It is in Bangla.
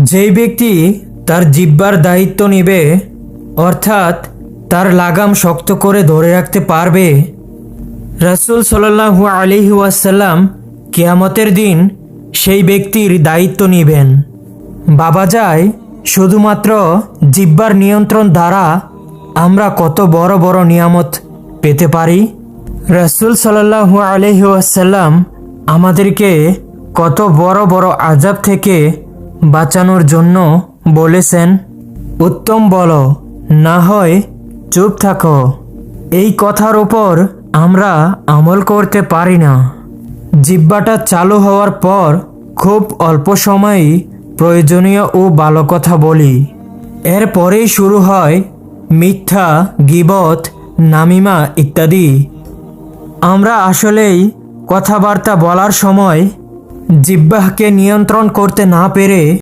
যেই ব্যক্তি তার জিহ্বার দায়িত্ব নেবে, অর্থাৎ তার লাগাম শক্ত করে ধরে রাখতে পারবে, রাসূল সাল্লাল্লাহু আলাইহি ওয়াসাল্লাম কিয়ামতের দিন সেই ব্যক্তির দায়িত্ব নেবেন। বাবা যায়, শুধুমাত্র জিহ্বার নিয়ন্ত্রণ দ্বারা আমরা কত বড় বড় নিয়ামত পেতে পারি। রাসূল সাল্লাল্লাহু আলাইহি ওয়াসাল্লাম আমাদেরকে কত বড় বড় আযাব থেকে বাঁচানোর জন্য বলেছেন, উত্তম বলো, না হয় চুপ থাকো। এই কথার উপর আমরা আমল করতে পারি না। জিহ্বাটা চালু হওয়ার পর খুব অল্প সময়ই প্রয়োজনীয় ও ভালো কথা বলি। এরপরেই শুরু হয় মিথ্যা, গীবত, নামিমা ইত্যাদি। আমরা আসলেই কথাবার্তা বলার সময় জিহ্বাকে নিয়ন্ত্রণ করতে না পেরে